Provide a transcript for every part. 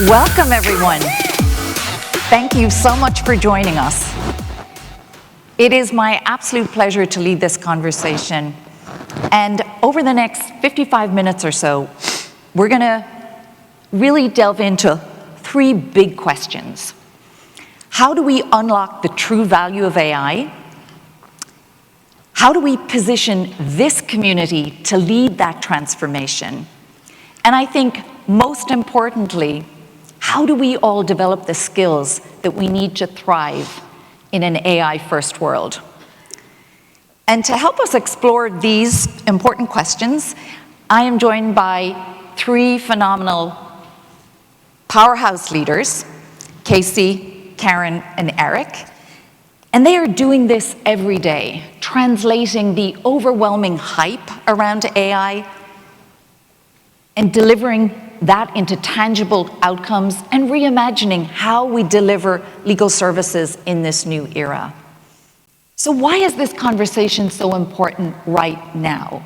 Welcome, everyone. Thank you so much for joining us. It is my absolute pleasure to lead this conversation. And over the next 55 minutes or so, we're going to really delve into three big questions. How do we unlock the true value of AI? How do we position this community to lead that transformation? And I think most importantly, how do we all develop the skills that we need to thrive in an AI-first world? And to help us explore these important questions, I am joined by three phenomenal powerhouse leaders, Casey, Karen, and Eric. And they are doing this every day, translating the overwhelming hype around AI and delivering that into tangible outcomes and reimagining how we deliver legal services in this new era. So why is this conversation so important right now?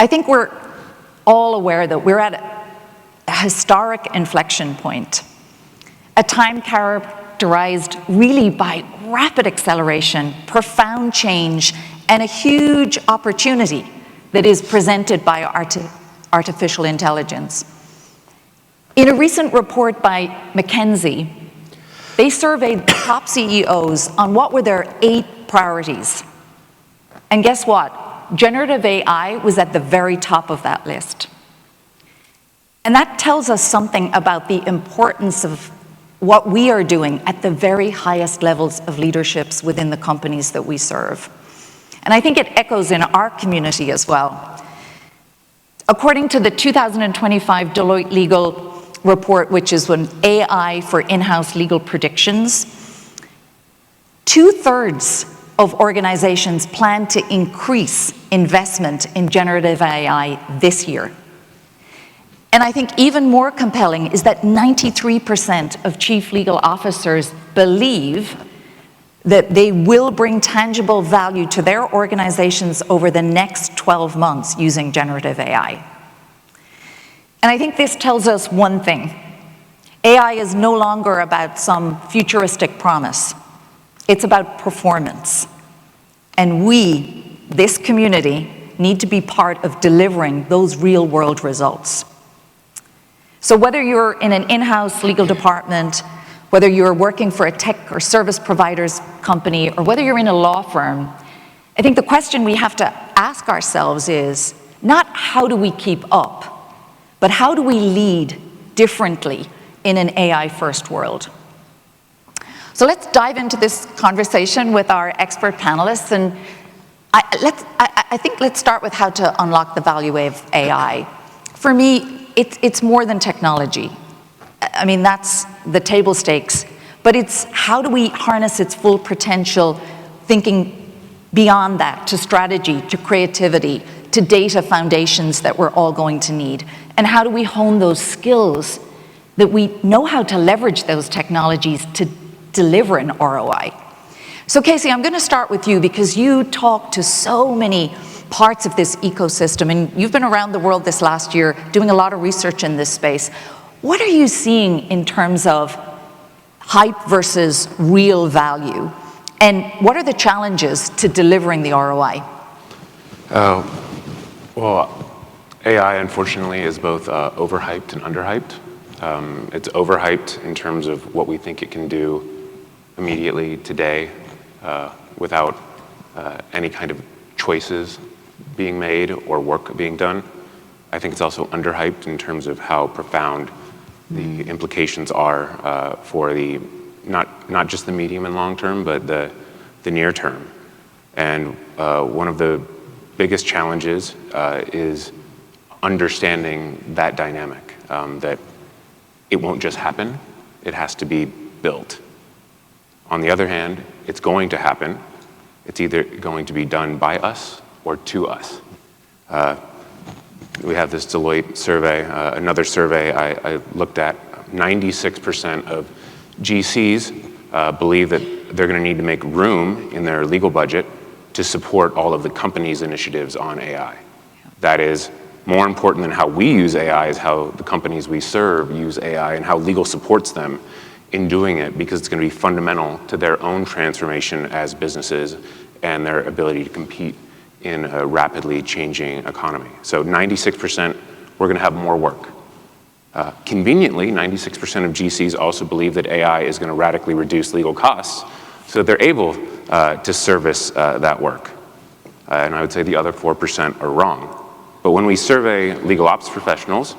I think we're all aware that we're at a historic inflection point, a time characterized really by rapid acceleration, profound change, and a huge opportunity that is presented by artificial intelligence. In a recent report by McKinsey, they surveyed the top CEOs on what were their 8 priorities. And guess what? Generative AI was at the very top of that list. And that tells us something about the importance of what we are doing at the very highest levels of leaderships within the companies that we serve. And I think it echoes in our community as well. According to the 2025 Deloitte Legal Report, which is an AI for in-house legal predictions, 2/3 of organizations plan to increase investment in generative AI this year. And I think even more compelling is that 93% of chief legal officers believe that they will bring tangible value to their organizations over the next 12 months using generative AI. And I think this tells us one thing. AI is no longer about some futuristic promise. It's about performance. And we, this community, need to be part of delivering those real-world results. So whether you're in an in-house legal department, whether you're working for a tech or service providers company, or whether you're in a law firm, I think the question we have to ask ourselves is not how do we keep up, but how do we lead differently in an AI-first world? So let's dive into this conversation with our expert panelists, and I think let's start with how to unlock the value of AI. For me, it's more than technology. I mean, that's the table stakes, but it's how do we harness its full potential, thinking beyond that to strategy, to creativity, to data foundations that we're all going to need, and how do we hone those skills that we know how to leverage those technologies to deliver an ROI. So Casey, I'm going to start with you because you talk to so many parts of this ecosystem, and you've been around the world this last year doing a lot of research in this space. What are you seeing in terms of hype versus real value? And what are the challenges to delivering the ROI? Well, AI, unfortunately, is both overhyped and underhyped. It's overhyped in terms of what we think it can do immediately today without any kind of choices being made or work being done. I think it's also underhyped in terms of how profound the implications are for the not just the medium and long term, but the near term. And one of the biggest challenges is understanding that dynamic, that it won't just happen, it has to be built. On the other hand, it's going to happen. It's either going to be done by us or to us. We have this Deloitte survey, another survey I looked at, 96% of GCs believe that they're going to need to make room in their legal budget to support all of the company's initiatives on AI. That is more important than how we use AI is how the companies we serve use AI and how legal supports them in doing it, because it's going to be fundamental to their own transformation as businesses and their ability to compete in a rapidly changing economy. So 96%, we're going to have more work. Conveniently, 96% of GCs also believe that AI is going to radically reduce legal costs, so they're able to service that work. And I would say the other 4% are wrong. But when we survey legal ops professionals,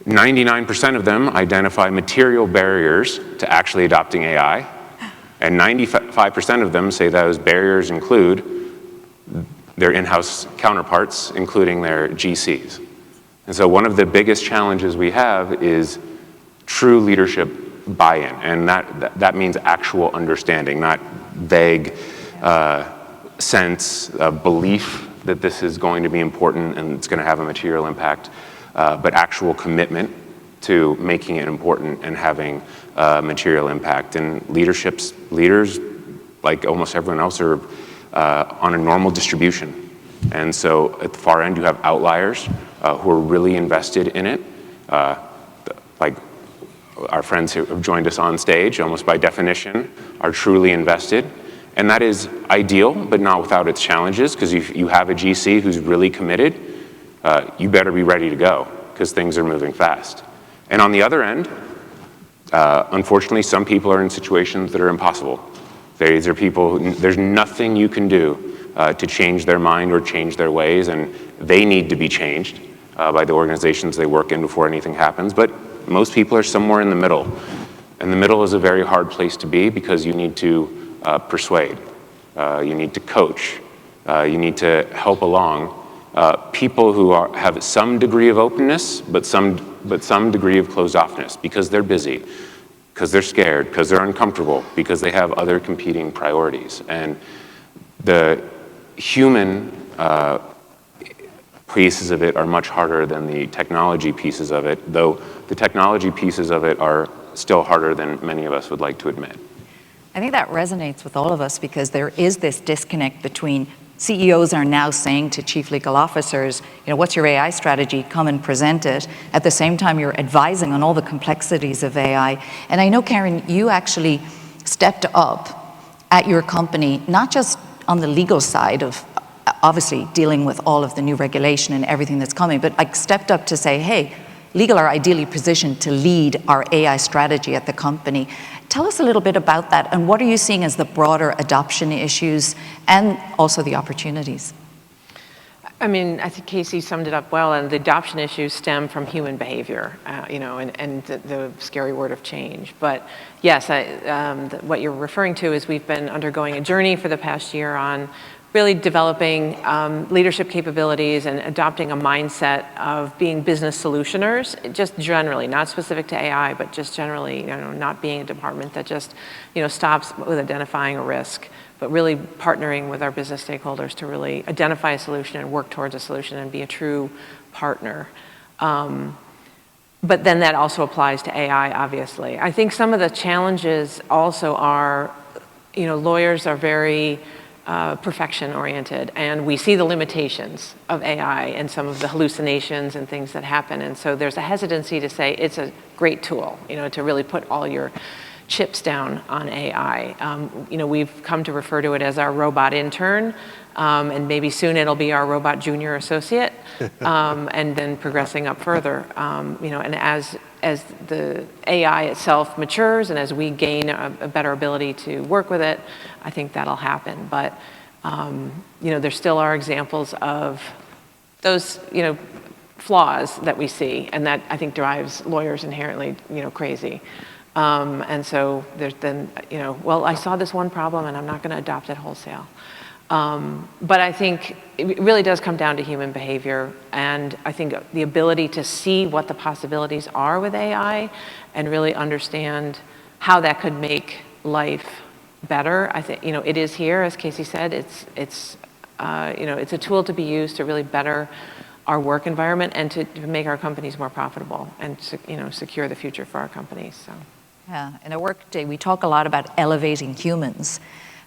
99% of them identify material barriers to actually adopting AI, and 95% of them say those barriers include their in-house counterparts, including their GCs. And so one of the biggest challenges we have is true leadership buy-in, and that means actual understanding, not vague sense of belief that this is going to be important and it's going to have a material impact, but actual commitment to making it important and having material impact. And leaders, like almost everyone else, are on a normal distribution. And so at the far end, you have outliers who are really invested in it, like our friends who have joined us on stage, almost by definition, are truly invested. And that is ideal, but not without its challenges, because if you have a GC who's really committed, you better be ready to go, because things are moving fast. And on the other end, unfortunately, some people are in situations that are impossible. These are people there's nothing you can do to change their mind or change their ways, and they need to be changed by the organizations they work in before anything happens. But most people are somewhere in the middle. And the middle is a very hard place to be, because you need to persuade, you need to coach, you need to help along people who have some degree of openness, but some degree of closed-offness, because they're busy, because they're scared, because they're uncomfortable, because they have other competing priorities. And the human pieces of it are much harder than the technology pieces of it, though the technology pieces of it are still harder than many of us would like to admit. I think that resonates with all of us, because there is this disconnect between CEOs are now saying to chief legal officers, what's your AI strategy? Come and present it. At the same time, you're advising on all the complexities of AI. And I know, Karen, you actually stepped up at your company, not just on the legal side of obviously dealing with all of the new regulation and everything that's coming, but like stepped up to say, hey, legal are ideally positioned to lead our AI strategy at the company. Tell us a little bit about that, and what are you seeing as the broader adoption issues and also the opportunities? I mean, I think Casey summed it up well, and the adoption issues stem from human behavior, and the scary word of change. But yes, what you're referring to is we've been undergoing a journey for the past year on really developing leadership capabilities and adopting a mindset of being business solutioners, just generally, not specific to AI, but just generally, not being a department that just, stops with identifying a risk, but really partnering with our business stakeholders to really identify a solution and work towards a solution and be a true partner. But then that also applies to AI, obviously. I think some of the challenges also are, lawyers are very perfection-oriented, and we see the limitations of AI and some of the hallucinations and things that happen. And so there's a hesitancy to say it's a great tool, to really put all your chips down on AI. We've come to refer to it as our robot intern, and maybe soon it'll be our robot junior associate, and then progressing up further. And as the AI itself matures and as we gain a better ability to work with it, I think that'll happen. But there still are examples of those flaws that we see, and that I think drives lawyers inherently crazy. And so there's been, well, I saw this one problem and I'm not going to adopt it wholesale. But I think it really does come down to human behavior, and I think the ability to see what the possibilities are with AI and really understand how that could make life better. I think it is here, as Casey said. It's a tool to be used to really better our work environment and to make our companies more profitable and secure the future for our companies. So. Yeah, in a workday, we talk a lot about elevating humans.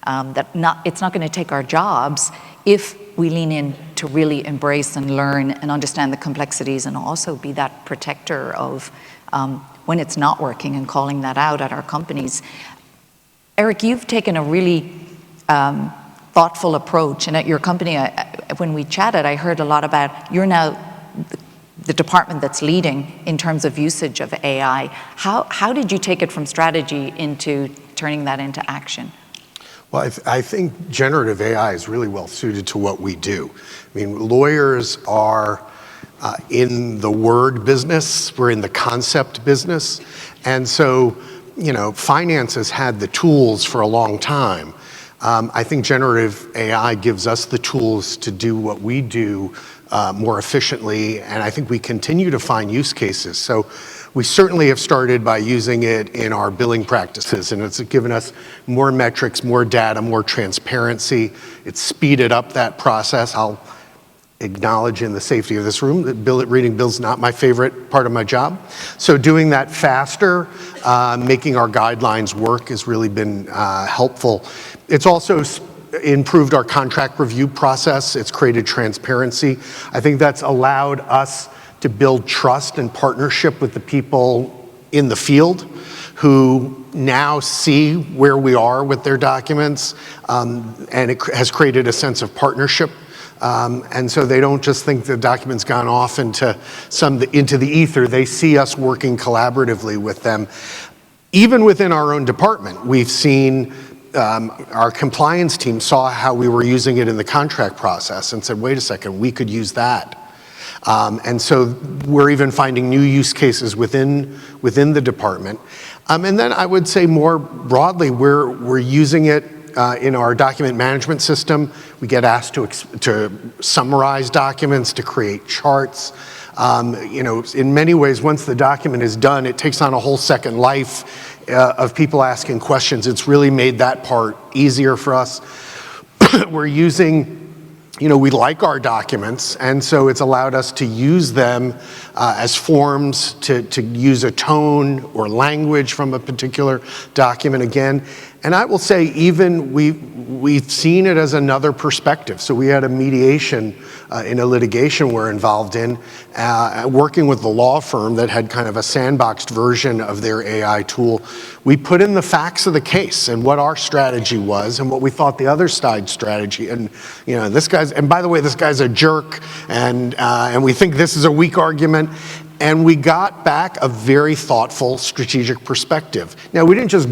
It's not going to take our jobs if we lean in to really embrace and learn and understand the complexities, and also be that protector of when it's not working and calling that out at our companies. Eric, you've taken a really thoughtful approach, and at your company, when we chatted, I heard a lot about you're now the department that's leading in terms of usage of AI. How did you take it from strategy into turning that into action? Well, I think generative AI is really well suited to what we do. I mean, lawyers are in the word business, we're in the concept business. And so, finance has had the tools for a long time. I think generative AI gives us the tools to do what we do more efficiently, and I think we continue to find use cases. So we certainly have started by using it in our billing practices, and it's given us more metrics, more data, more transparency. It's speeded up that process. I'll acknowledge in the safety of this room that reading bills is not my favorite part of my job. So doing that faster, making our guidelines work has really been helpful. It's also improved our contract review process. It's created transparency. I think that's allowed us to build trust and partnership with the people in the field who now see where we are with their documents, and it has created a sense of partnership. And so they don't just think the document's gone off into the ether. They see us working collaboratively with them. Even within our own department, we've seen our compliance team saw how we were using it in the contract process and said, wait a second, we could use that. And so we're even finding new use cases within the department. And then I would say more broadly, we're using it in our document management system. We get asked to summarize documents, to create charts. In many ways, once the document is done, it takes on a whole second life of people asking questions. It's really made that part easier for us. We're using, we like our documents, and so it's allowed us to use them as forms, to use a tone or language from a particular document again. And I will say, even we've seen it as another perspective. So we had a mediation in a litigation we're involved in, working with the law firm that had kind of a sandboxed version of their AI tool. We put in the facts of the case and what our strategy was and what we thought the other side's strategy. And and by the way, this guy's a jerk, and we think this is a weak argument. And we got back a very thoughtful, strategic perspective. Now, we didn't just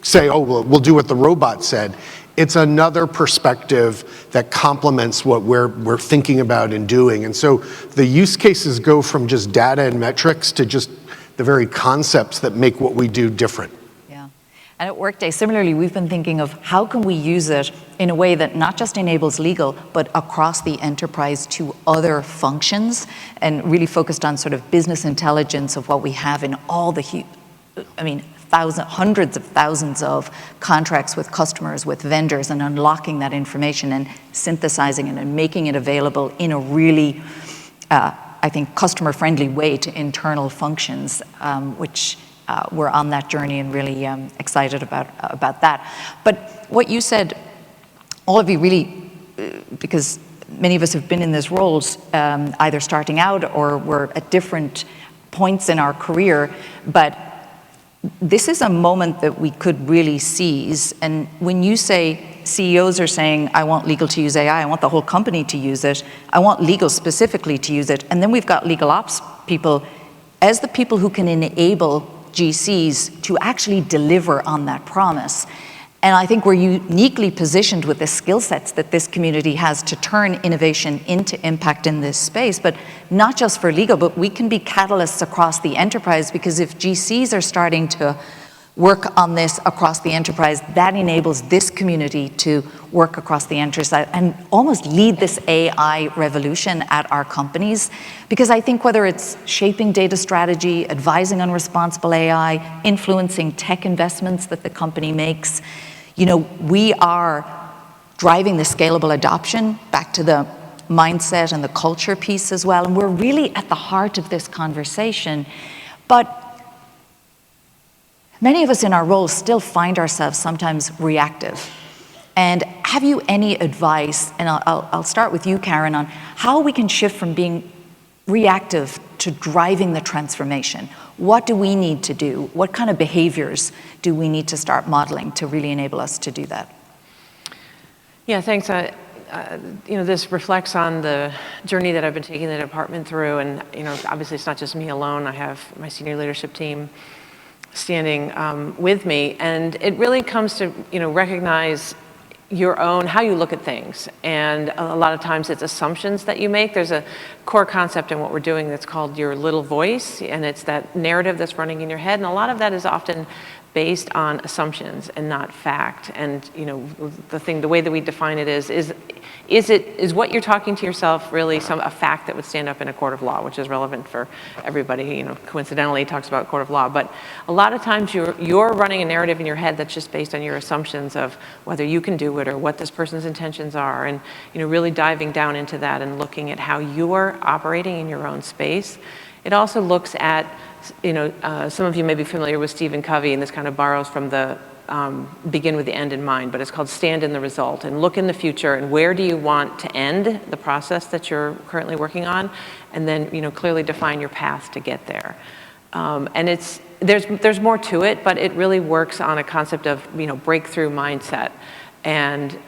say, oh, well, we'll do what the robot said. It's another perspective that complements what we're thinking about and doing. And so the use cases go from just data and metrics to just the very concepts that make what we do different. Yeah. And at Workday, similarly, we've been thinking of how can we use it in a way that not just enables legal, but across the enterprise to other functions, and really focused on sort of business intelligence of what we have in all the hundreds of thousands of contracts with customers, with vendors, and unlocking that information and synthesizing it and making it available in a really, I think, customer-friendly way to internal functions, which we're on that journey and really excited about that. But what you said, all of you really, because many of us have been in these roles, either starting out or we're at different points in our career, but this is a moment that we could really seize. And when you say CEOs are saying, I want legal to use AI, I want the whole company to use it, I want legal specifically to use it, and then we've got legal ops people as the people who can enable GCs to actually deliver on that promise. And I think we're uniquely positioned with the skill sets that this community has to turn innovation into impact in this space, but not just for legal, but we can be catalysts across the enterprise, because if GCs are starting to work on this across the enterprise, that enables this community to work across the enterprise and almost lead this AI revolution at our companies. Because I think whether it's shaping data strategy, advising on responsible AI, influencing tech investments that the company makes, we are driving the scalable adoption, back to the mindset and the culture piece as well. And we're really at the heart of this conversation. But many of us in our roles still find ourselves sometimes reactive. And have you any advice, and I'll start with you, Karen, on how we can shift from being reactive to driving the transformation? What do we need to do? What kind of behaviors do we need to start modeling to really enable us to do that? Yeah, thanks. This reflects on the journey that I've been taking the department through, and obviously it's not just me alone. I have my senior leadership team standing with me, and it really comes to recognize your own, how you look at things. And a lot of times it's assumptions that you make. There's a core concept in what we're doing that's called your little voice, and it's that narrative that's running in your head. And a lot of that is often based on assumptions and not fact. And the way that we define it is what you're talking to yourself really a fact that would stand up in a court of law, which is relevant for everybody. Coincidentally, it talks about court of law. But a lot of times you're running a narrative in your head that's just based on your assumptions of whether you can do it or what this person's intentions are, and really diving down into that and looking at how you're operating in your own space. It also looks at, some of you may be familiar with Stephen Covey, and this kind of borrows from the begin with the end in mind, but it's called stand in the result, and look in the future and where do you want to end the process that you're currently working on, and then clearly define your path to get there. And there's more to it, but it really works on a concept of breakthrough mindset. And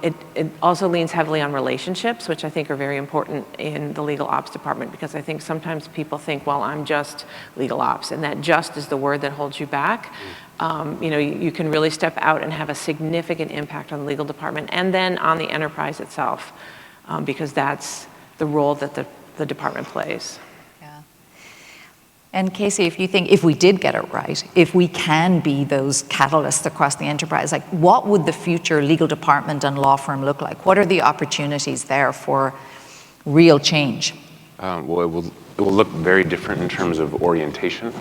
it also leans heavily on relationships, which I think are very important in the legal ops department, because I think sometimes people think, well, I'm just legal ops, and that just is the word that holds you back. You can really step out and have a significant impact on the legal department and then on the enterprise itself, because that's the role that the department plays. And Casey, if we did get it right, if we can be those catalysts across the enterprise, like what would the future legal department and law firm look like? What are the opportunities there for real change? Well, it will look very different in terms of orientation.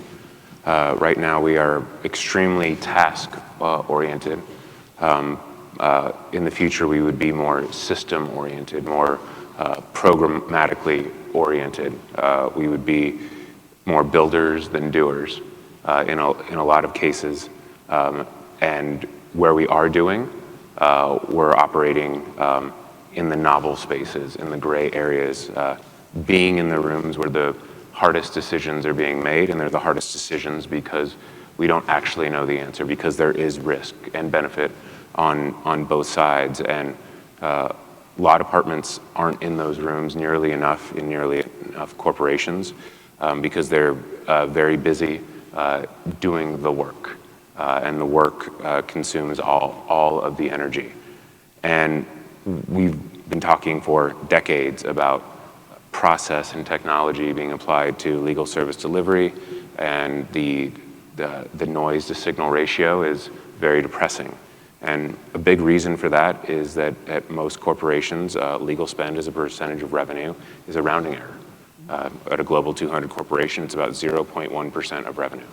Right now we are extremely task oriented. In the future we would be more system oriented, more programmatically oriented. We would be more builders than doers in a lot of cases. And where we are doing, we're operating in the novel spaces, in the gray areas, being in the rooms where the hardest decisions are being made, and they're the hardest decisions because we don't actually know the answer, because there is risk and benefit on both sides. And law departments aren't in those rooms nearly enough in nearly enough corporations, because they're very busy doing the work, and the work consumes all of the energy. And we've been talking for decades about process and technology being applied to legal service delivery, and the noise to signal ratio is very depressing. And a big reason for that is that at most corporations, legal spend as a percentage of revenue is a rounding error. At a global 200 corporation, it's about 0.1% of revenue.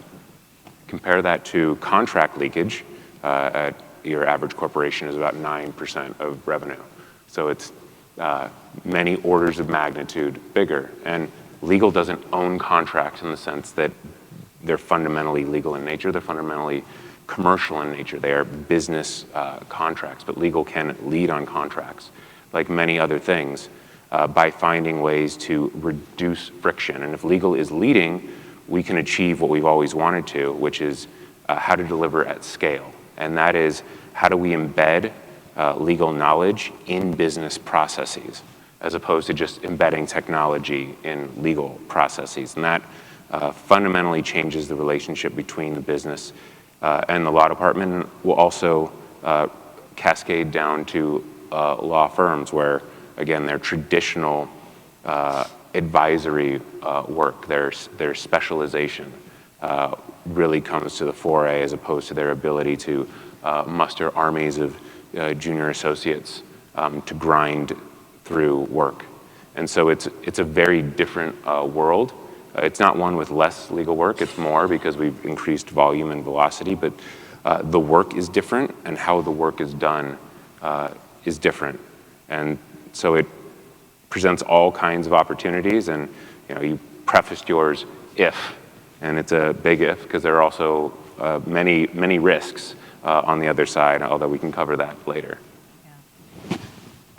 Compare that to contract leakage. At your average corporation is about 9% of revenue. So it's many orders of magnitude bigger. And legal doesn't own contracts in the sense that they're fundamentally legal in nature. They're fundamentally commercial in nature. They are business contracts, but legal can lead on contracts, like many other things, by finding ways to reduce friction. And if legal is leading, we can achieve what we've always wanted to, which is how to deliver at scale. And that is, how do we embed legal knowledge in business processes, as opposed to just embedding technology in legal processes. And that fundamentally changes the relationship between the business and the law department, and will also cascade down to law firms where, again, their traditional advisory work, their specialization really comes to the fore, as opposed to their ability to muster armies of junior associates to grind through work. And so it's a very different world. It's not one with less legal work, it's more, because we've increased volume and velocity, but the work is different, and how the work is done is different. And so it presents all kinds of opportunities, and you prefaced yours if, and it's a big if, because there are also many risks on the other side, although we can cover that later.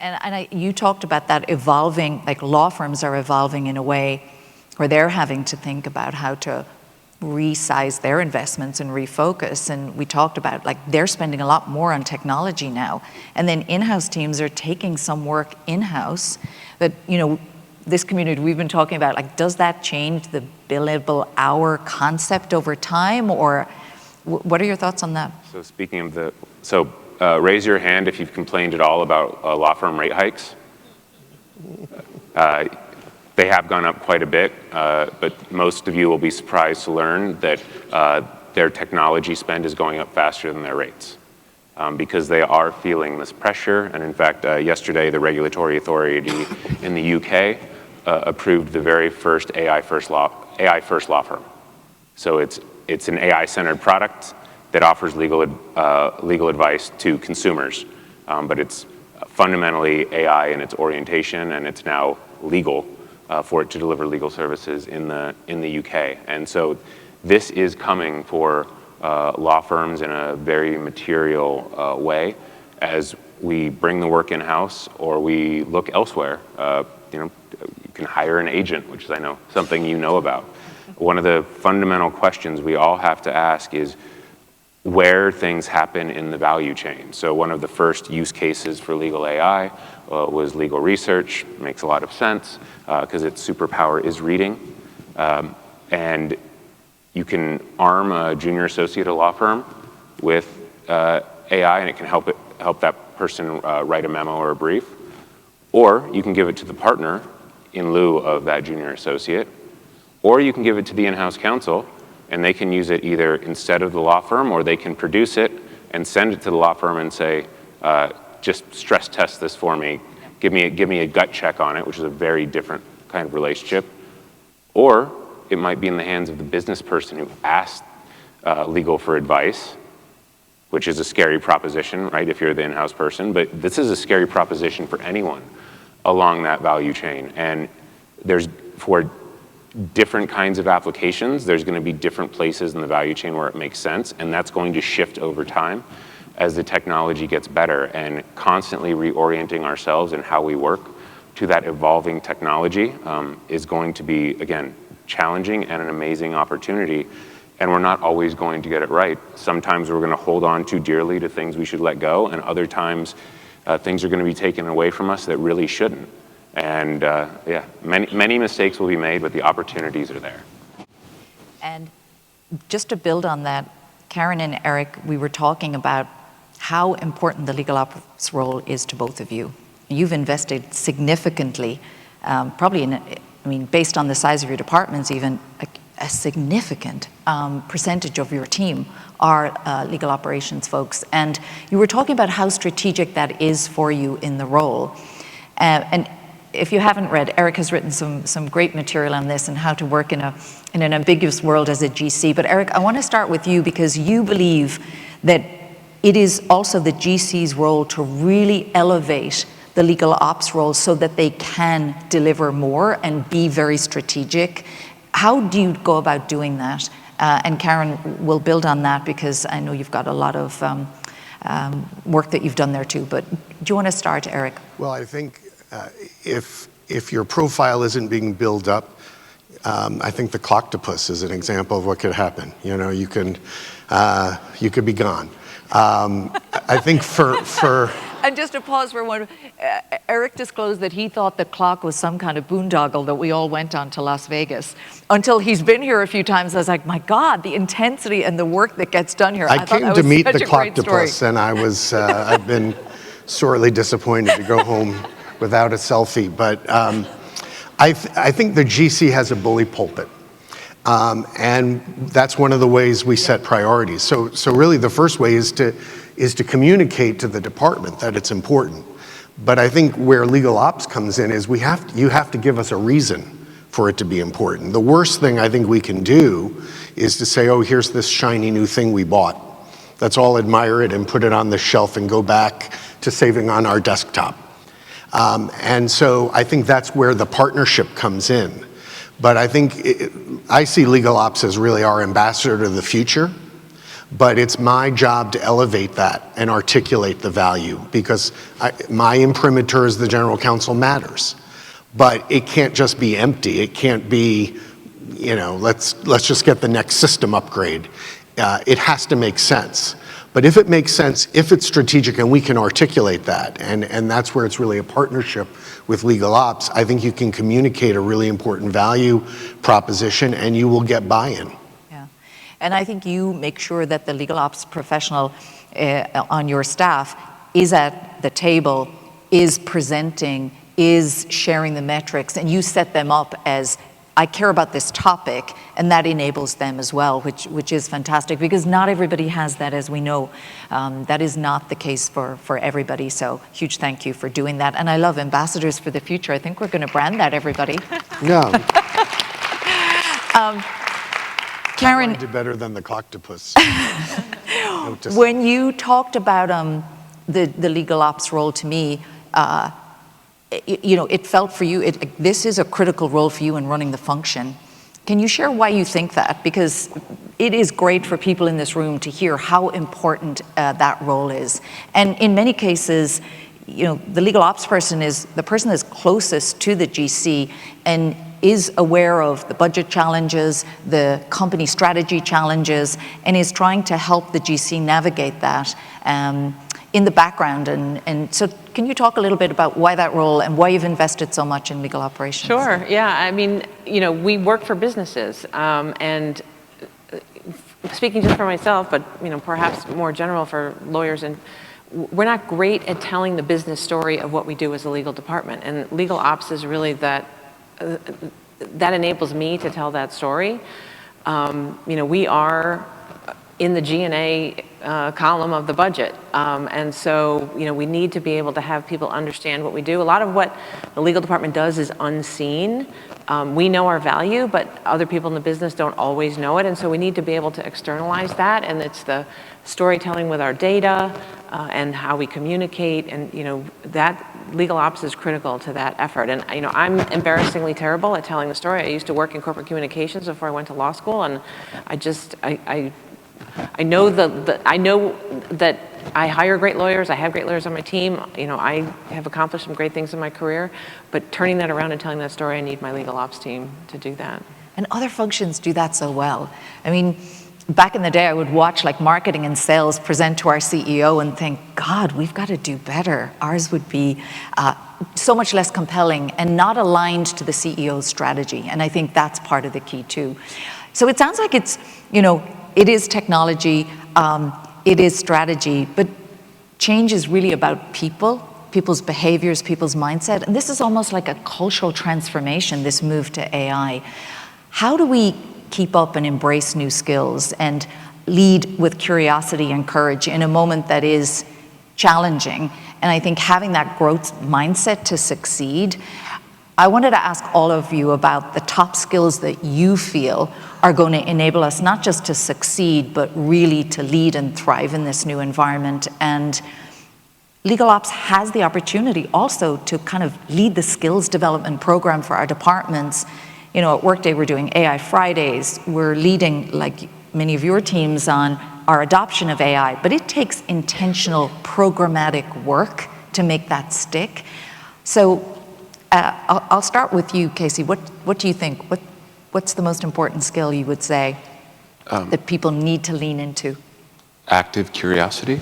And you talked about that evolving, like law firms are evolving in a way where they're having to think about how to resize their investments and refocus. And we talked about like they're spending a lot more on technology now. And then in-house teams are taking some work in-house that, you know, this community we've been talking about, like, does that change the billable hour concept over time, or what are your thoughts on that? So speaking of raise your hand if you've complained at all about law firm rate hikes. They have gone up quite a bit, but most of you will be surprised to learn that their technology spend is going up faster than their rates because they are feeling this pressure. And in fact, yesterday, the regulatory authority in the UK approved the very first AI first law firm. So it's an AI-centered product that offers legal advice to consumers, but it's fundamentally AI in its orientation, and it's now legal for it to deliver legal services in the UK. And so this is coming for law firms in a very material way as we bring the work in-house or we look elsewhere. You can hire an agent, which is, I know, something you know about. One of the fundamental questions we all have to ask is where things happen in the value chain. So one of the first use cases for legal AI was legal research. Makes a lot of sense because its superpower is reading. And you can arm a junior associate at a law firm with AI, and it can help that person write a memo or a brief. Or you can give it to the partner in lieu of that junior associate. Or you can give it to the in-house counsel, and they can use it either instead of the law firm, or they can produce it and send it to the law firm and say, just stress test this for me. Give me a gut check on it, which is a very different kind of relationship. Or it might be in the hands of the business person who asked legal for advice, which is a scary proposition, right, if you're the in-house person. But this is a scary proposition for anyone along that value chain. And for different kinds of applications, there's going to be different places in the value chain where it makes sense, and that's going to shift over time as the technology gets better, and constantly reorienting ourselves and how we work to that evolving technology is going to be, again, challenging and an amazing opportunity, and we're not always going to get it right. Sometimes we're going to hold on too dearly to things we should let go, and other times things are going to be taken away from us that really shouldn't. And yeah, many mistakes will be made, but the opportunities are there. And just to build on that, Karen and Eric, we were talking about how important the legal ops role is to both of you. You've invested significantly, probably based on the size of your departments, even a significant percentage of your team are legal operations folks. And you were talking about how strategic that is for you in the role. And if you haven't read, Eric has written some great material on this and how to work in an ambiguous world as a GC. But Eric, I want to start with you because you believe that it is also the GC's role to really elevate the legal ops role so that they can deliver more and be very strategic. How do you go about doing that? And Karen will build on that because I know you've got a lot of work that you've done there too. But do you want to start, Eric? Well, I think if your profile isn't being built up, I think the clocktopus is an example of what could happen. You know, you could be gone. I think for And just to pause for one, Eric disclosed that he thought the clock was some kind of boondoggle that we all went on to Las Vegas. Until he's been here a few times, I was like, my God, the intensity and the work that gets done here. I came to meet the clocktopus, and I was, I've been sorely disappointed to go home without a selfie. But I think the GC has a bully pulpit. And that's one of the ways we set priorities. So really the first way is to communicate to the department that it's important. But I think where legal ops comes in is you have to give us a reason for it to be important. The worst thing I think we can do is to say, oh, here's this shiny new thing we bought. Let's all admire it and put it on the shelf and go back to saving on our desktop. And so I think that's where the partnership comes in. But I think I see legal ops as really our ambassador to the future. But it's my job to elevate that and articulate the value, because my imprimatur as the general counsel matters. But it can't just be empty. It can't be, let's just get the next system upgrade. It has to make sense. But if it makes sense, if it's strategic and we can articulate that, and that's where it's really a partnership with legal ops, I think you can communicate a really important value proposition and you will get buy-in. Yeah, and I think you make sure that the legal ops professional on your staff is at the table, is presenting, is sharing the metrics, and you set them up as, I care about this topic, and that enables them as well, which is fantastic, because not everybody has that, as we know. That is not the case for everybody, so huge thank you for doing that. And I love ambassadors for the future. I think we're going to brand that, everybody. Yeah. Karen, did better than the clocktopus. when you talked about the legal ops role, to me, it felt for you, this is a critical role for you in running the function. Can you share why you think that? Because it is great for people in this room to hear how important that role is. And in many cases, the legal ops person is the person that's closest to the GC and is aware of the budget challenges, the company strategy challenges, and is trying to help the GC navigate that in the background. And so can you talk a little bit about why that role and why you've invested so much in legal operations? Sure, yeah. I mean, we work for businesses, and speaking just for myself, but perhaps more general for lawyers, and we're not great at telling the business story of what we do as a legal department. And legal ops is really that enables me to tell that story. We are in the G&A column of the budget. And so, we need to be able to have people understand what we do. A lot of what the legal department does is unseen. We know our value, but other people in the business don't always know it. And so we need to be able to externalize that. And it's the storytelling with our data and how we communicate. And, that legal ops is critical to that effort. And, I'm embarrassingly terrible at telling the story. I used to work in corporate communications before I went to law school. And I know that I hire great lawyers. I have great lawyers on my team. I have accomplished some great things in my career, but turning that around and telling that story, I need my legal ops team to do that. And other functions do that so well. I mean, back in the day, I would watch marketing and sales present to our CEO and think, God, we've got to do better. Ours would be so much less compelling and not aligned to the CEO's strategy. And I think that's part of the key too. So it sounds like it's, it is technology, it is strategy, but change is really about people's behaviors, people's mindset. And this is almost like a cultural transformation, this move to AI. How do we keep up and embrace new skills and lead with curiosity and courage in a moment that is challenging? And I think having that growth mindset to succeed, I wanted to ask all of you about the top skills that you feel are going to enable us not just to succeed, but really to lead and thrive in this new environment. And Legal Ops has the opportunity also to kind of lead the skills development program for our departments. At Workday, we're doing AI Fridays. We're leading, like many of your teams, on our adoption of AI, but it takes intentional programmatic work to make that stick. So I'll start with you, Casey. What do you think? What's the most important skill you would say that people need to lean into? Active curiosity.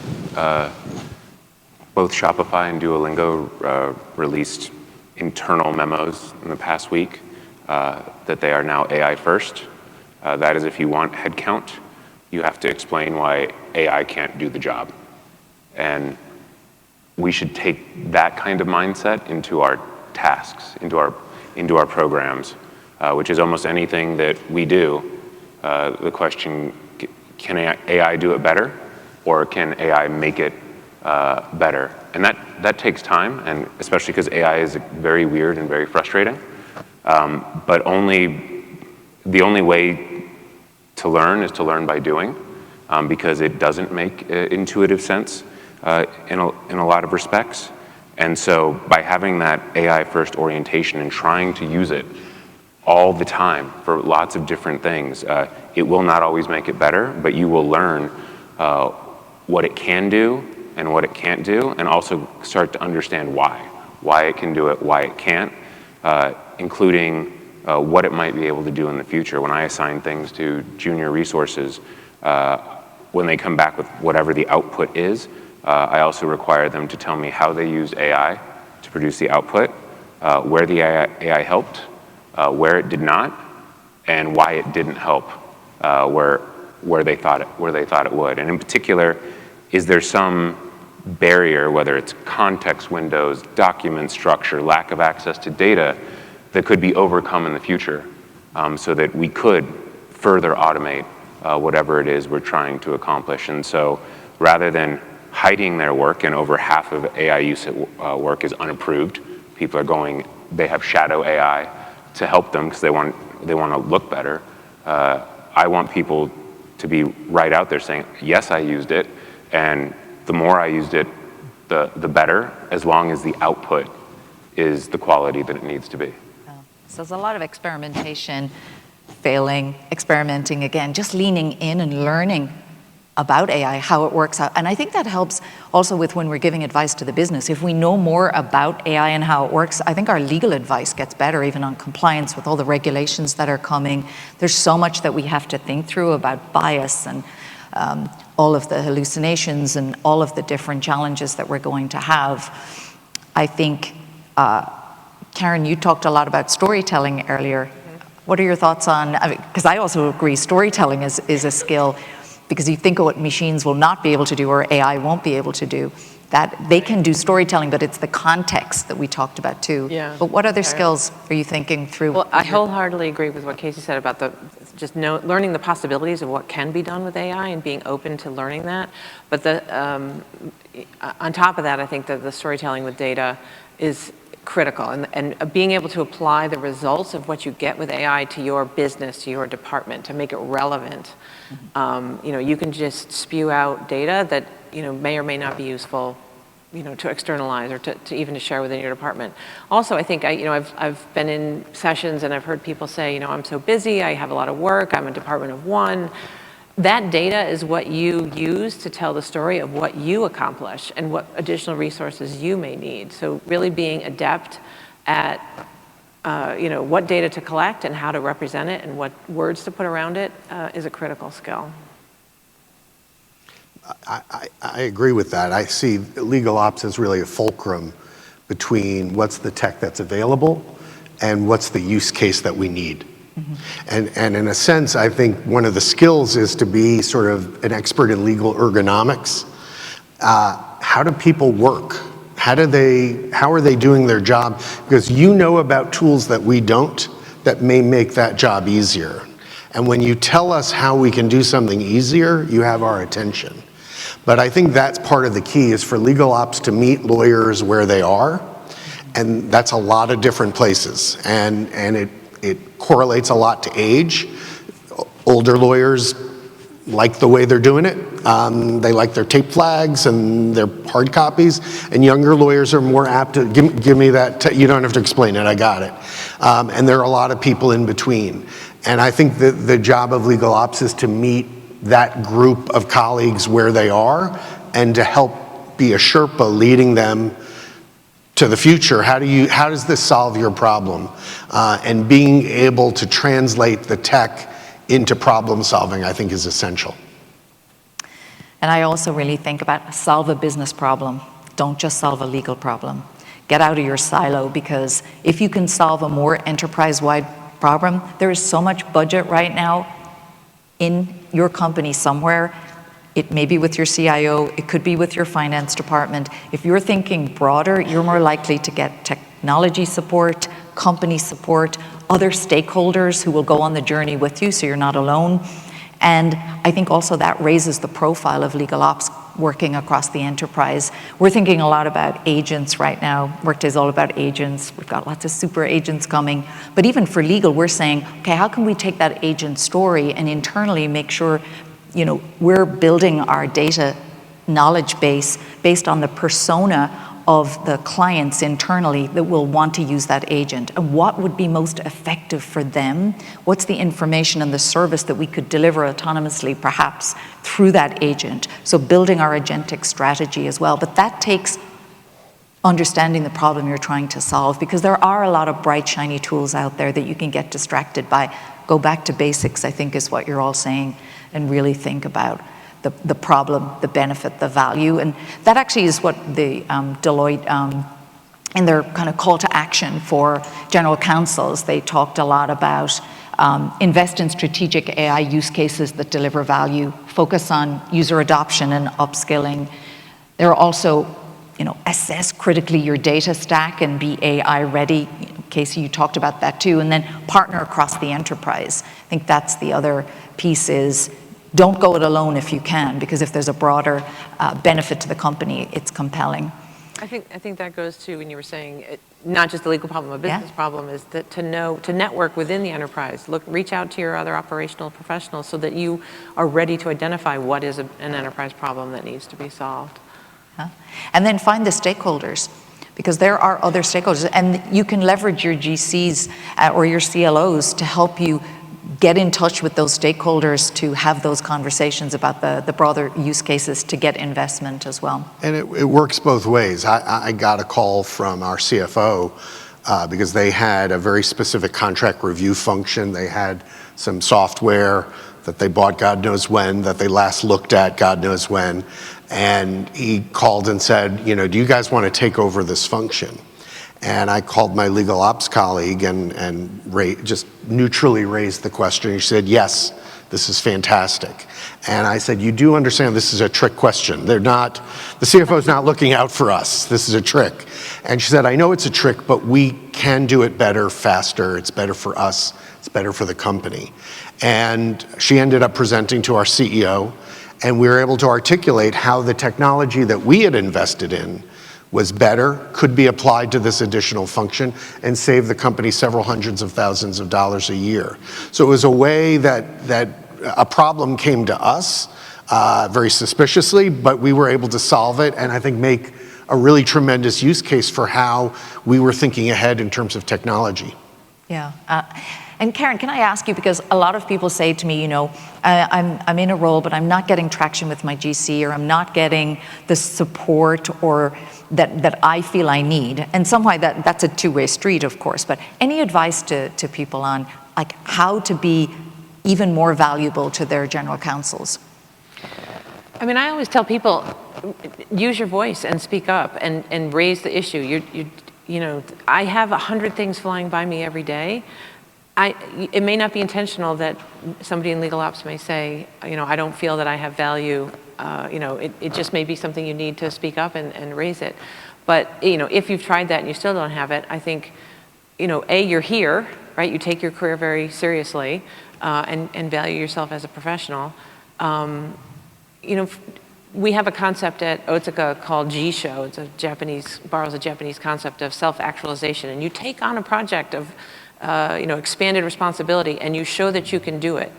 Both Shopify and Duolingo released internal memos in the past week that they are now AI first. That is, if you want headcount, you have to explain why AI can't do the job. And we should take that kind of mindset into our tasks, into our programs, which is almost anything that we do. The question, can AI do it better, or can AI make it better? And that takes time, and especially because AI is very weird and very frustrating. But the only way to learn is to learn by doing, because it doesn't make intuitive sense in a lot of respects. And so by having that AI first orientation and trying to use it all the time for lots of different things, it will not always make it better, but you will learn what it can do and what it can't do, and also start to understand why it can do it, why it can't, including what it might be able to do in the future. When I assign things to junior resources, when they come back with whatever the output is, I also require them to tell me how they used AI to produce the output, where the AI helped, where it did not, and why it didn't help where they thought it would. And in particular, is there some barrier, whether it's context windows, document structure, lack of access to data, that could be overcome in the future, so that we could further automate whatever it is we're trying to accomplish. And so rather than hiding their work, and over half of AI use at work is unapproved, people are they have shadow AI to help them because they want to look better. I want people to be right out there saying, yes, I used it, and the more I used it, the better, as long as the output is the quality that it needs to be. So there's a lot of experimentation, failing, experimenting again, just leaning in and learning about AI, how it works out. And I think that helps also with when we're giving advice to the business. If we know more about AI and how it works, I think our legal advice gets better, even on compliance with all the regulations that are coming. There's so much that we have to think through about bias and all of the hallucinations and all of the different challenges that we're going to have. I think, Karen, you talked a lot about storytelling earlier. What are your thoughts on, because I also agree storytelling is a skill, because you think of what machines will not be able to do or AI won't be able to do, that they can do storytelling, but it's the context that we talked about too. Yeah. But what other skills are you thinking through? Well, I wholeheartly agree with what Casey said about learning the possibilities of what can be done with AI and being open to learning that. But on top of that, I think that the storytelling with data is critical, and being able to apply the results of what you get with AI to your business, to your department, to make it relevant. You can just spew out data that may or may not be useful, to externalize or to even to share within your department. Also, I think I've been in sessions and I've heard people say, I'm so busy, I have a lot of work, I'm a department of one. That data is what you use to tell the story of what you accomplish and what additional resources you may need. So really being adept at what data to collect and how to represent it and what words to put around it is a critical skill. I agree with that. I see legal ops as really a fulcrum between what's the tech that's available and what's the use case that we need. And in a sense, I think one of the skills is to be sort of an expert in legal ergonomics. How do people work? How are they doing their job? Because about tools that we don't, that may make that job easier. And when you tell us how we can do something easier, you have our attention. But I think that's part of the key, is for legal ops to meet lawyers where they are. And that's a lot of different places. And it correlates a lot to age. Older lawyers like the way they're doing it. They like their tape flags and their hard copies. And younger lawyers are more apt to give me that. You don't have to explain it. I got it. And there are a lot of people in between. And I think that the job of legal ops is to meet that group of colleagues where they are and to help be a Sherpa leading them to the future. How does this solve your problem? And being able to translate the tech into problem solving, I think, is essential. And I also really think about solve a business problem. Don't just solve a legal problem. Get out of your silo, because if you can solve a more enterprise-wide problem, there is so much budget right now in your company somewhere. It may be with your CIO, it could be with your finance department. If you're thinking broader, you're more likely to get technology support, company support, other stakeholders who will go on the journey with you, so you're not alone. And I think also that raises the profile of legal ops working across the enterprise. We're thinking a lot about agents right now. Workday is all about agents. We've got lots of super agents coming. But even for legal, we're saying, okay, how can we take that agent story and internally make sure we're building our data knowledge base based on the persona of the clients internally that will want to use that agent, and what would be most effective for them. What's the information and the service that we could deliver autonomously, perhaps through that agent? So building our agentic strategy as well. But that takes understanding the problem you're trying to solve, because there are a lot of bright, shiny tools out there that you can get distracted by. Go back to basics, I think, is what you're all saying, and really think about the problem, the benefit, the value. And that actually is what the Deloitte, in their kind of call to action for general counsels, they talked a lot about invest in strategic AI use cases that deliver value, focus on user adoption and upskilling. There are also, assess critically your data stack and be AI ready. Casey, you talked about that too. And then partner across the enterprise. I think that's the other piece is, don't go it alone if you can, because if there's a broader benefit to the company, it's compelling. I think that goes to when you were saying not just a legal problem, a business problem, is that to network within the enterprise. Reach out to your other operational professionals so that you are ready to identify what is an enterprise problem that needs to be solved. And then find the stakeholders, because there are other stakeholders, and you can leverage your GCs or your CLOs to help you get in touch with those stakeholders to have those conversations about the broader use cases to get investment as well. And it works both ways. I got a call from our CFO because they had a very specific contract review function. They had some software that they bought God knows when, that they last looked at God knows when. And he called and said, do you guys want to take over this function? And I called my legal ops colleague and just neutrally raised the question. She said, yes, this is fantastic. And I said, you do understand this is a trick question. The CFO's not looking out for us. This is a trick. And she said, I know it's a trick, but we can do it better, faster. It's better for us. It's better for the company. And she ended up presenting to our CEO, and we were able to articulate how the technology that we had invested in was better, could be applied to this additional function, and save the company several hundreds of thousands of dollars a year. So it was a way that a problem came to us very suspiciously, but we were able to solve it, and I think make a really tremendous use case for how we were thinking ahead in terms of technology. Yeah. And Karen, can I ask you, because a lot of people say to me, I'm in a role, but I'm not getting traction with my GC, or I'm not getting the support or that I feel I need. And somehow that's a two-way street, of course. But any advice to people on like how to be even more valuable to their general counsels? I mean, I always tell people, use your voice and speak up and raise the issue. I have 100 things flying by me every day. It may not be intentional that somebody in legal ops may say, I don't feel that I have value. It just may be something you need to speak up and raise it. But, if you've tried that and you still don't have it, I think, you're here, right? You take your career very seriously and value yourself as a professional. We have a concept at Otsuka called G-Show. It's borrows a Japanese concept of self-actualization. And you take on a project of expanded responsibility, and you show that you can do it.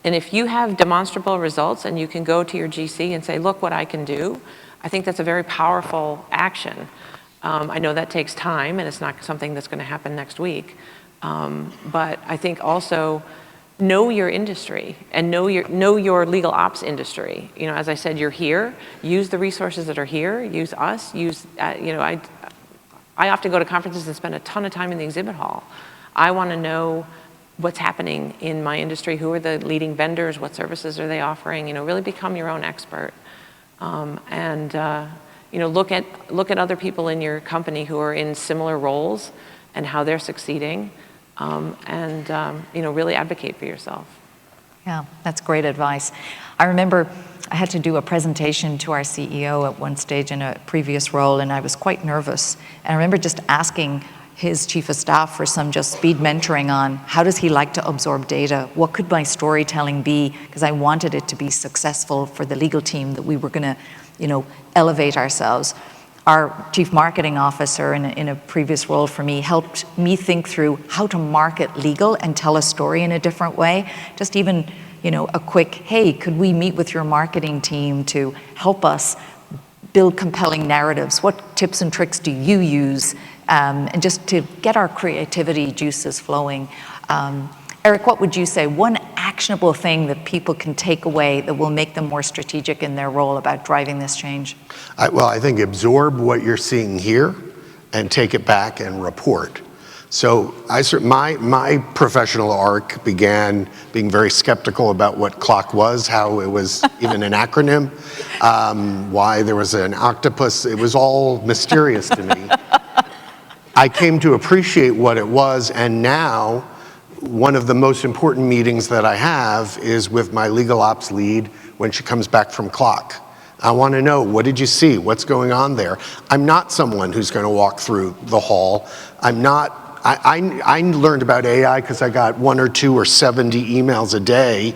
And if you have demonstrable results and you can go to your GC and say, look what I can do, I think that's a very powerful action. I know that takes time, and it's not something that's going to happen next week. But I think also know your industry and know your legal ops industry. As I said, you're here. Use the resources that are here. Use us. I often go to conferences and spend a ton of time in the exhibit hall. I want to know what's happening in my industry, who are the leading vendors, what services are they offering, really become your own expert. And look at other people in your company who are in similar roles and how they're succeeding, and really advocate for yourself. Yeah, that's great advice. I remember I had to do a presentation to our CEO at one stage in a previous role, and I was quite nervous. And I remember just asking his chief of staff for some just speed mentoring on how does he like to absorb data? What could my storytelling be? Because I wanted it to be successful for the legal team, that we were going to, elevate ourselves. Our chief marketing officer in a previous role for me helped me think through how to market legal and tell a story in a different way. Just even, a quick, hey, could we meet with your marketing team to help us build compelling narratives? What tips and tricks do you use? And just to get our creativity juices flowing. Eric, what would you say? One actionable thing that people can take away that will make them more strategic in their role about driving this change? I think absorb what you're seeing here and take it back and report. So my professional arc began being very skeptical about what clock was, how it was even an acronym, why there was an octopus. It was all mysterious to me. I came to appreciate what it was, and now one of the most important meetings that I have is with my legal ops lead when she comes back from clock. I want to know, what did you see? What's going on there? I'm not someone who's going to walk through the hall. I learned about AI because I got 1 or 2 or 70 emails a day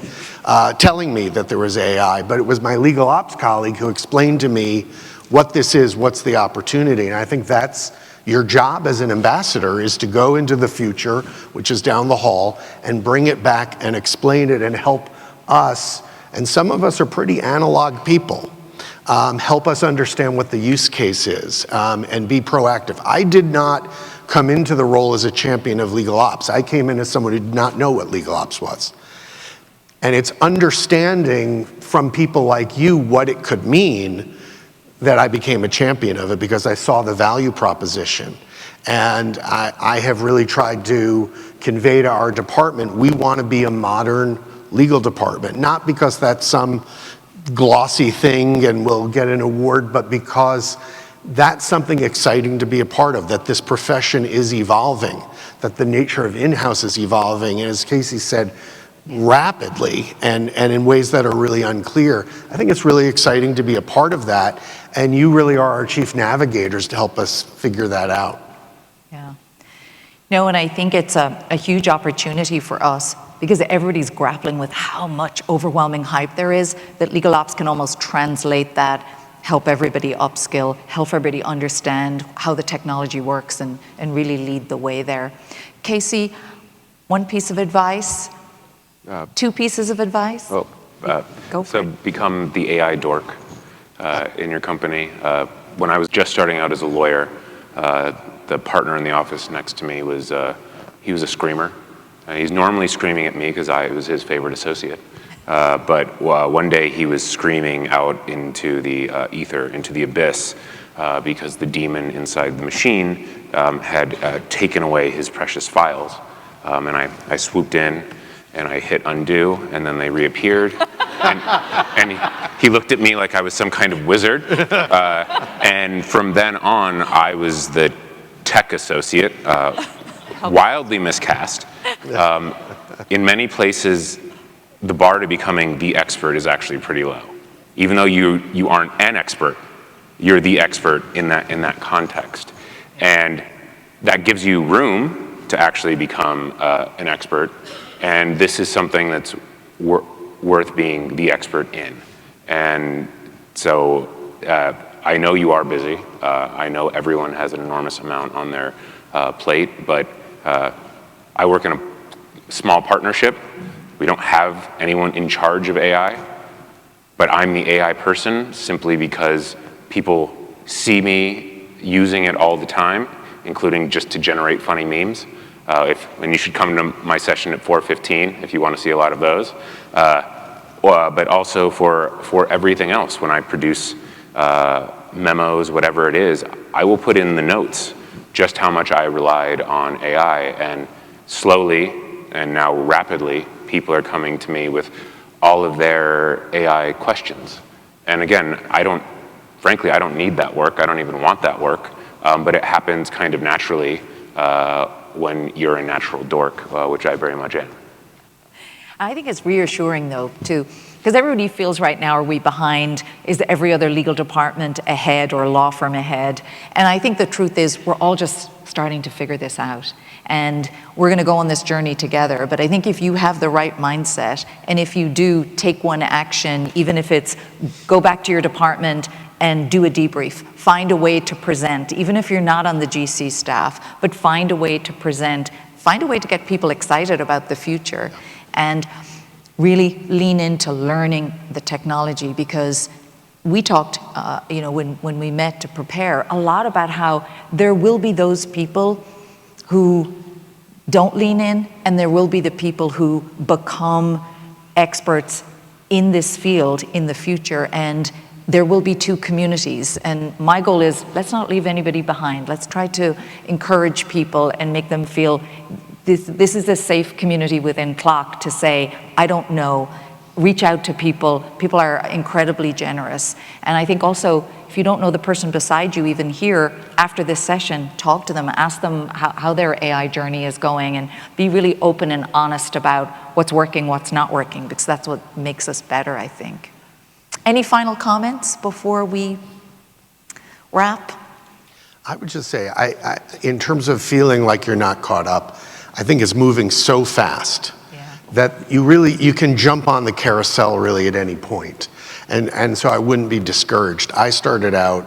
telling me that there was AI, but it was my legal ops colleague who explained to me what this is, what's the opportunity, and I think that's your job as an ambassador, is to go into the future, which is down the hall, and bring it back and explain it and help us, and some of us are pretty analog people, help us understand what the use case is, and be proactive. I did not come into the role as a champion of legal ops. I came in as someone who did not know what legal ops was. And it's understanding from people like you what it could mean that I became a champion of it, because I saw the value proposition. And I have really tried to convey to our department, we want to be a modern legal department, not because that's some glossy thing and we'll get an award, but because that's something exciting to be a part of, that this profession is evolving, that the nature of in-house is evolving, and as Casey said, rapidly and in ways that are really unclear. I think it's really exciting to be a part of that, and you really are our chief navigators to help us figure that out. Yeah. No, and I think it's a huge opportunity for us, because everybody's grappling with how much overwhelming hype there is, that legal ops can almost translate that, help everybody upskill, help everybody understand how the technology works, and really lead the way there. Casey, one piece of advice? 2 pieces of advice? Go for it. Become the AI dork in your company. When I was just starting out as a lawyer, the partner in the office next to me he was a screamer. He's normally screaming at me because I was his favorite associate. But one day he was screaming out into the ether, into the abyss, because the demon inside the machine had taken away his precious files. And I swooped in and I hit undo, and then they reappeared. and he looked at me like I was some kind of wizard. And from then on, I was the tech associate, wildly miscast. In many places, the bar to becoming the expert is actually pretty low. Even though you aren't an expert, you're the expert in that context. And that gives you room to actually become an expert. And this is something that's worth being the expert in. And so I know you are busy. I know everyone has an enormous amount on their plate, but I work in a small partnership. We don't have anyone in charge of AI, but I'm the AI person simply because people see me using it all the time, including just to generate funny memes. And you should come to my session at 4:15 if you want to see a lot of those. But also for everything else. When I produce memos, whatever it is, I will put in the notes just how much I relied on AI. And slowly, and now rapidly, people are coming to me with all of their AI questions. And again, frankly, I don't need that work. I don't even want that work. But it happens kind of naturally when you're a natural dork, which I very much am. I think it's reassuring, though, too, because everybody feels right now, are we behind? Is every other legal department ahead or law firm ahead? And I think the truth is we're all just starting to figure this out. And we're going to go on this journey together. But I think if you have the right mindset, and if you do take one action, even if it's go back to your department and do a debrief, find a way to present, even if you're not on the GC staff, but find a way to present, find a way to get people excited about the future, and really lean into learning the technology, because we talked, when we met to prepare, a lot about how there will be those people who don't lean in, and there will be the people who become experts in this field in the future, and there will be two communities. And my goal is, let's not leave anybody behind. Let's try to encourage people and make them feel this is a safe community within Clock to say, I don't know, reach out to people. People are incredibly generous. And I think also, if you don't know the person beside you, even here, after this session, talk to them, ask them how their AI journey is going, and be really open and honest about what's working, what's not working, because that's what makes us better, I think. Any final comments before we wrap? I would just say, in terms of feeling like you're not caught up, I think it's moving so fast that you can jump on the carousel really at any point. And so I wouldn't be discouraged. I started out,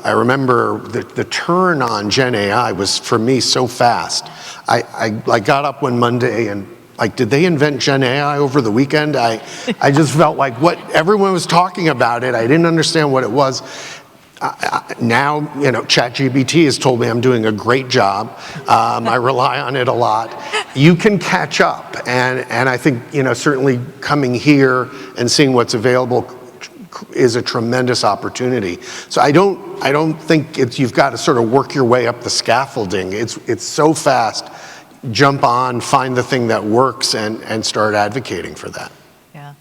I remember the turn on Gen AI was for me so fast. I got up one Monday and did they invent Gen AI over the weekend? I just felt like everyone was talking about it. I didn't understand what it was. Now, ChatGPT has told me I'm doing a great job. I rely on it a lot. You can catch up, and I think certainly coming here and seeing what's available is a tremendous opportunity. So I don't think you've got to sort of work your way up the scaffolding. It's so fast. Jump on, find the thing that works, and start advocating for that. Yeah.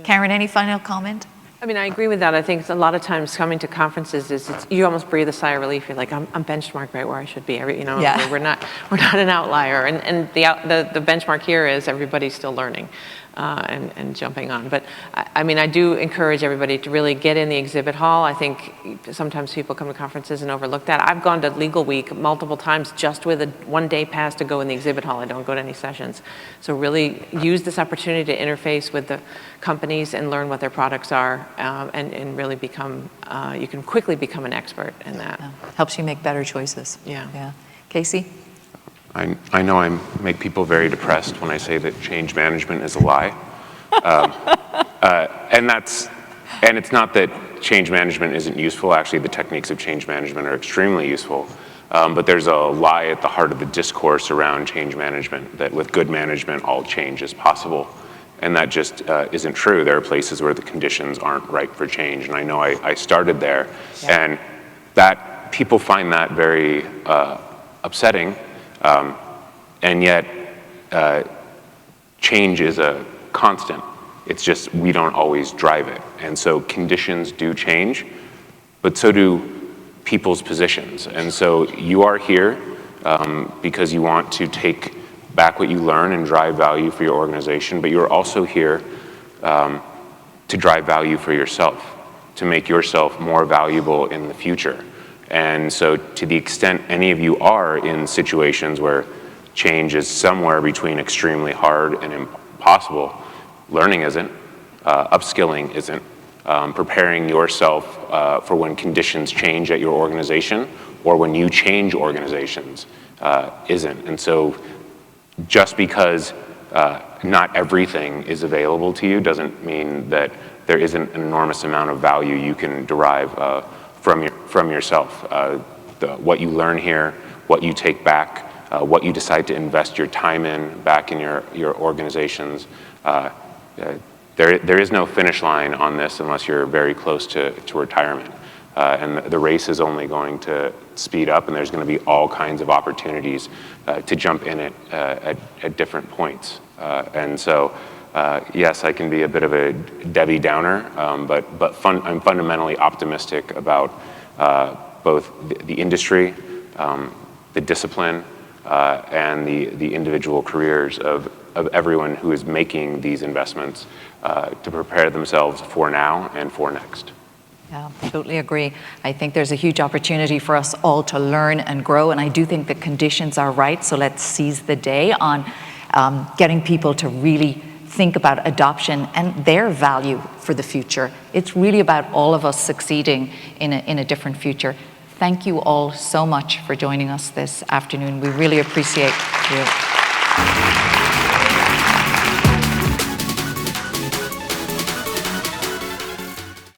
Karen, any final comment? I agree with that. I think a lot of times coming to conferences you almost breathe a sigh of relief. You're like, I'm benchmarked right where I should be. Yeah. We're not an outlier. And the benchmark here is everybody's still learning and jumping on. But I do encourage everybody to really get in the exhibit hall. I think sometimes people come to conferences and overlook that. I've gone to Legal Week multiple times just with a one-day pass to go in the exhibit hall. I don't go to any sessions. So really use this opportunity to interface with the companies and learn what their products are, and really you can quickly become an expert in that. Yeah. Helps you make better choices. Yeah. Casey? I know I make people very depressed when I say that change management is a lie. And it's not that change management isn't useful. Actually, the techniques of change management are extremely useful. But there's a lie at the heart of the discourse around change management, that with good management, all change is possible. And that just isn't true. There are places where the conditions aren't right for change. And I know I started there. Yeah. And that people find that very upsetting. And yet, change is a constant. It's just we don't always drive it. And so conditions do change, but so do people's positions. And so you are here because you want to take back what you learn and drive value for your organization, but you're also here to drive value for yourself, to make yourself more valuable in the future. And so to the extent any of you are in situations where change is somewhere between extremely hard and impossible, learning isn't, upskilling isn't, preparing yourself for when conditions change at your organization or when you change organizations isn't. And so just because not everything is available to you doesn't mean that there isn't an enormous amount of value you can derive from yourself. What you learn here, what you take back, what you decide to invest your time in back in your organizations. There is no finish line on this unless you're very close to retirement. And the race is only going to speed up, and there's going to be all kinds of opportunities to jump in it at different points. And so, yes, I can be a bit of a Debbie Downer, but I'm fundamentally optimistic about both the industry, the discipline, and the individual careers of everyone who is making these investments to prepare themselves for now and for next. Yeah, totally agree. I think there's a huge opportunity for us all to learn and grow, and I do think the conditions are right, so let's seize the day on getting people to really think about adoption and their value for the future. It's really about all of us succeeding in a different future. Thank you all so much for joining us this afternoon. We really appreciate you.